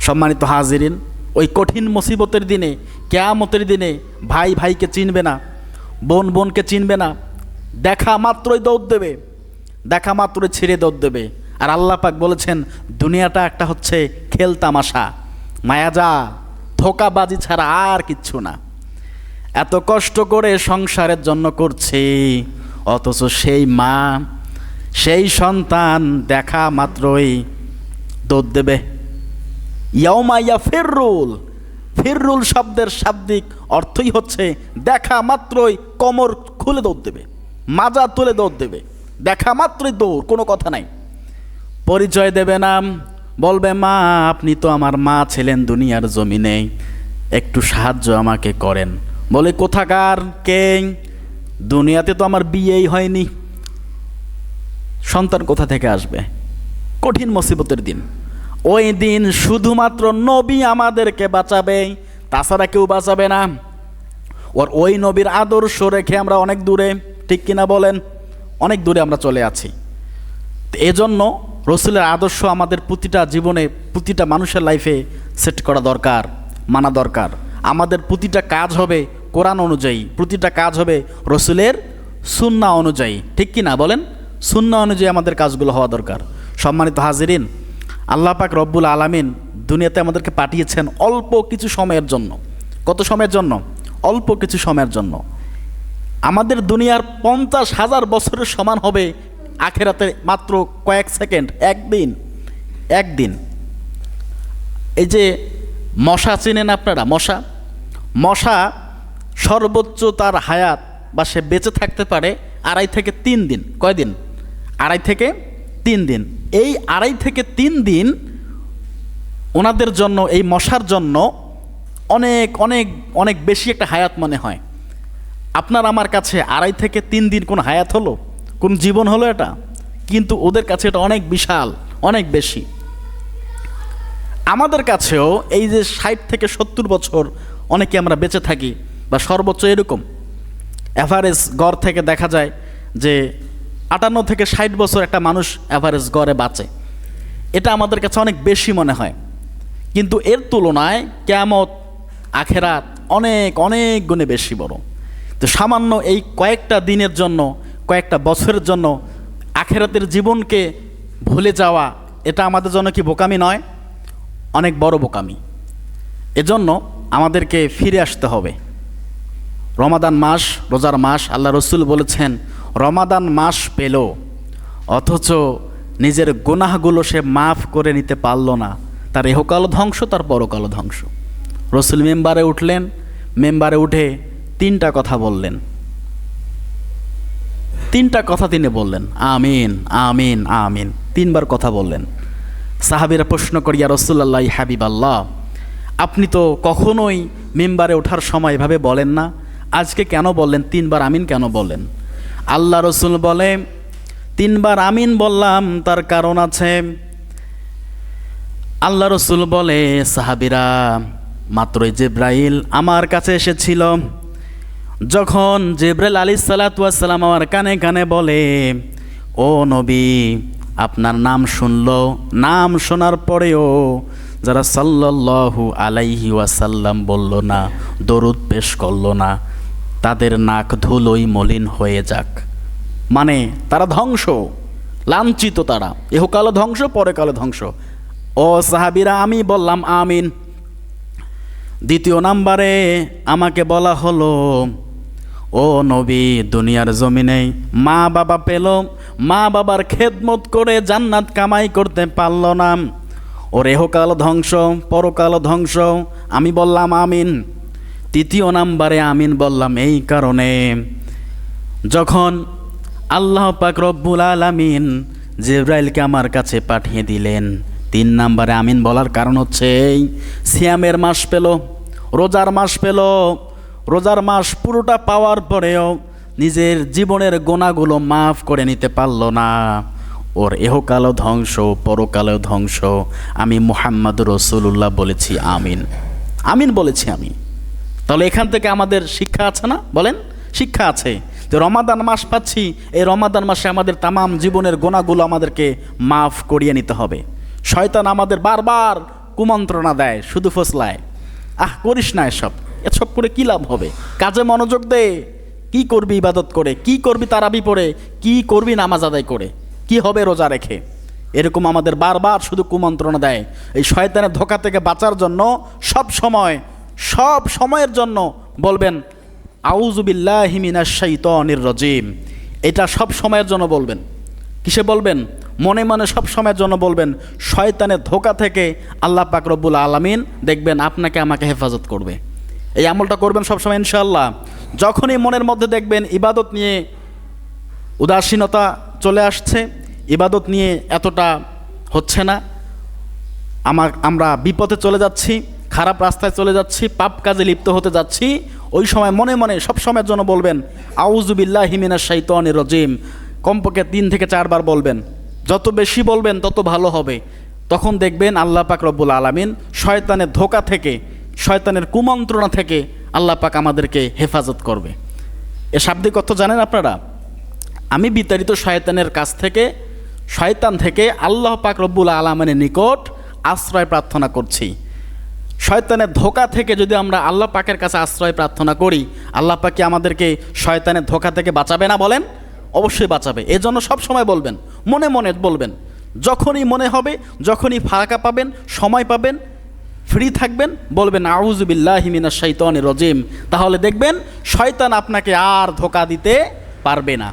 সম্মানিত হাজিরিন, ওই কঠিন মুসিবতের দিনে, কিয়ামতের দিনে ভাই ভাইকে চিনবে না, বোন বোনকে চিনবে না, দেখা মাত্রই দৌড় দেবে, দেখা মাত্রই ছেড়ে দৌড় দেবে। আর আল্লাহ পাক বলেছেন দুনিয়াটা একটা হচ্ছে খেল তামাশা, মায়াজা, ধোঁকাবাজি ছাড়া আর কিচ্ছু না। এত কষ্ট করে সংসারের জন্য করছি, অথচ সেই মা সেই সন্তান দেখা মাত্রই দৌড় দেবে। ইয়াউমা ইয়াফিরুল, ফিররুল শব্দের শাব্দিক অর্থই হচ্ছে দেখা মাত্রই কোমর খুলে দৌড় দেবে, মাজা তুলে দৌড় দেবে, দেখা মাত্রই দৌড়, কোনো কথা নাই। পরিচয় দেবে না, বলবে মা আপনি তো আমার মা ছিলেন দুনিয়ার জমিনে, একটু সাহায্য আমাকে করেন। বলে কোথাকার কে, দুনিয়াতে তো আমার বিয়েই হয়নি, সন্তান কোথা থেকে আসবে? কঠিন মুসিবতের দিন। ওই দিন শুধুমাত্র নবী আমাদেরকে বাঁচাবে, তাছাড়া কেউ বাঁচাবে না। ওই নবীর আদর্শ রেখে আমরা অনেক দূরে, ঠিক কিনা বলেন? অনেক দূরে আমরা চলে আছি। এজন্য রসুলের আদর্শ আমাদের প্রতিটা জীবনে, প্রতিটা মানুষের লাইফে সেট করা দরকার, মানা দরকার। আমাদের প্রতিটা কাজ হবে কোরআন অনুযায়ী, প্রতিটা কাজ হবে রসুলের সুন্নাহ অনুযায়ী, ঠিক কিনা বলেন? সুন্নাহ অনুযায়ী আমাদের কাজগুলো হওয়া দরকার। সম্মানিত হাজিরিন, আল্লাহ পাক রব্বুল আলামিন দুনিয়াতে আমাদেরকে পাঠিয়েছেন অল্প কিছু সময়ের জন্য। কত সময়ের জন্য? অল্প কিছু সময়ের জন্য। আমাদের দুনিয়ার 50,000 বছরের সমান হবে আখেরাতে মাত্র কয়েক সেকেন্ড, একদিন। এই যে মশা চেনেন আপনারা? মশা সর্বোচ্চ তার হায়াত বা সে বেঁচে থাকতে পারে 2.5 থেকে 3 দিন। কয়দিন? 2.5 থেকে 3 দিন। এই 2.5 থেকে 3 দিন ওনাদের জন্য, এই মশার জন্য অনেক অনেক অনেক বেশি একটা হায়াত মনে হয়। আপনার আমার কাছে 2.5 থেকে 3 দিন কোন হায়াত হলো, কোন জীবন হলো এটা? কিন্তু ওদের কাছে এটা অনেক বিশাল, অনেক বেশি। আমাদের কাছেও এই যে 60 থেকে 70 বছর অনেকে আমরা বেঁচে থাকি, বা সর্বোচ্চ এরকম অ্যাভারেজ গড় থেকে দেখা যায় যে 58 থেকে 60 বছর একটা মানুষ অ্যাভারেজ গড়ে বাঁচে। এটা আমাদের কাছে অনেক বেশি মনে হয়, কিন্তু এর তুলনায় কিয়ামত, আখেরাত অনেক অনেক গুণে বেশি বড়। তো সামান্য এই কয়েকটা দিনের জন্য, কয়েকটা বছরের জন্য আখেরাতের জীবনকে ভুলে যাওয়া, এটা আমাদের জন্য কি বোকামি নয়? অনেক বড় বোকামি। এজন্য আমাদেরকে ফিরে আসতে হবে। রমাদান মাস, রোজার মাস, আল্লাহ রসুল বলেছেন রমাদান মাস পেল অথচ নিজের গুনাহগুলো সে মাফ করে নিতে পারল না, তার ইহকাল ধ্বংস, তার পরকাল ধ্বংস। রসুল মেম্বারে উঠলেন, মেম্বারে উঠে 3টা কথা বললেন। 3টা কথা তিনি বললেন, আমিন আমিন আমিন, 3বার কথা বললেন। সাহাবীরা প্রশ্ন করি, ইয়া রাসূলুল্লাহ, হাবিব আল্লাহ, আপনি তো কখনোই মেম্বারে ওঠার সময় এভাবে বলেন না, আজকে কেন বললেন? 3বার আমিন কেন বললেন? আল্লাহ রসুল বলে 3বার আমিন বললাম তার কারণ আছে। আল্লাহ রসুল বলে, সাহাবীরা, মাত্রই জিবরাইল আমার কাছে এসেছিল। যখন জিবরাইল আলাইহিসসালাতু ওয়াসসালাম আমার কানে কানে বলে, ও নবী, আপনার নাম শুনলো, নাম শোনার পরেও যারা সাল্লাল্লাহু আলাইহি ওয়াসাল্লাম বলল না, দরুদ পেশ করলো না, তাদের নাক ধুলোই মলিন হয়ে যাক। মানে তারা ধ্বংস, লাঞ্ছিত, তারা ইহকালে ধ্বংস, পরকালে ধ্বংস। ও সাহাবীরা, আমি বললাম আমিন। 2 নাম্বারে আমাকে বলা হলো, ও নবী, দুনিয়ার জমিনে মা বাবা পেল, মা বাবার খেদমত করে জান্নাত কামাই করতে পারল না, ওর ইহকাল ধ্বংস, পরকাল ধ্বংস। আমি বললাম আমিন। 3 নাম্বারে আমিন বললাম এই কারণে, যখন আল্লাহ পাক রব্বুল আলামিন জিবরাইলকে আমার কাছে পাঠিয়ে দিলেন, 3 নাম্বারে আমিন বলার কারণ হচ্ছে এই সিয়ামের মাস পেল, রোজার মাস পেল, রোজার মাস পুরোটা পাওয়ার পরেও নিজের জীবনের গোনাগুলো মাফ করে নিতে পারল না, ওর ইহকালও ধ্বংস, পরকালও ধ্বংস। আমি মুহাম্মদুর রাসূলুল্লাহ বলেছি আমিন, আমিন বলেছি আমি। তাহলে এখান থেকে আমাদের শিক্ষা আছে না? বলেন, শিক্ষা আছে যে রমাদান মাস পাচ্ছি, এই রমাদান মাসে আমাদের তামাম জীবনের গোনাগুলো আমাদেরকে মাফ করিয়ে নিতে হবে। শয়তান আমাদের বারবার কুমন্ত্রণা দেয়, শুধু ফসলায়, করিস না এসব, এসব করে কী লাভ হবে, কাজে মনোযোগ দে, কি করবি ইবাদত করে, কি করবি তারাবি পড়ে, কি করবি নামাজ আদায় করে, কি হবে রোজা রেখে। এরকম আমাদের বারবার শুধু কুমন্ত্রণা দেয়। এই শয়তানের ধোঁকা থেকে বাঁচার জন্য সব সময়ের জন্য বলবেন আউযু বিল্লাহি মিনাশ শাইতানির রাজিম। এটা সব সময়ের জন্য বলবেন। কিসে বলবেন? মনে মনে সব সময়ের জন্য বলবেন। শয়তানের ধোঁকা থেকে আল্লাহ পাক রব্বুল আলামিন দেখবেন আপনাকে আমাকে হেফাজত করবে। এই আমলটা করবেন সবসময় ইনশাআল্লাহ। যখনই মনের মধ্যে দেখবেন ইবাদত নিয়ে উদাসীনতা চলে আসছে, ইবাদত নিয়ে এতটা হচ্ছে না, আমরা বিপদে চলে যাচ্ছি, খারাপ রাস্তায় চলে যাচ্ছি, পাপ কাজে লিপ্ত হতে যাচ্ছি, ওই সময় মনে মনে সব সময়ের জন্য বলবেন আউযু বিল্লাহি মিনাশ শাইতানির রাজিম। কমপক্ষে 3 থেকে 4 বার বলবেন। যত বেশি বলবেন তত ভালো হবে। তখন দেখবেন আল্লাহ পাক রব্বুল আলামিন শয়তানের ধোঁকা থেকে, শয়তানের কুমন্ত্রণা থেকে আল্লাহ পাক আমাদেরকে হেফাজত করবে। এ শাব্দিক অর্থ জানেন আপনারা? আমি বিতাড়িত শয়তানের কাছ থেকে, শয়তান থেকে আল্লাহ পাক রব্বুল আলামিনের নিকট আশ্রয় প্রার্থনা করছি। শয়তানের ধোঁকা থেকে যদি আমরা আল্লাহ পাকের কাছে আশ্রয় প্রার্থনা করি, আল্লাহ পাক কি আমাদেরকে শয়তানের ধোঁকা থেকে বাঁচাবে না? বলেন, অবশ্যই বাঁচাবে। এজন্য সব সময় বলবেন, মনে মনে বলবেন। যখনই মনে হবে, যখনই ফাঁকা পাবেন, সময় পাবেন, ফ্রি থাকবেন, বলবেন আউযু বিল্লাহি মিনাশ শাইতানির রাজিম। তাহলে দেখবেন শয়তান আপনাকে আর ধোঁকা দিতে পারবে না।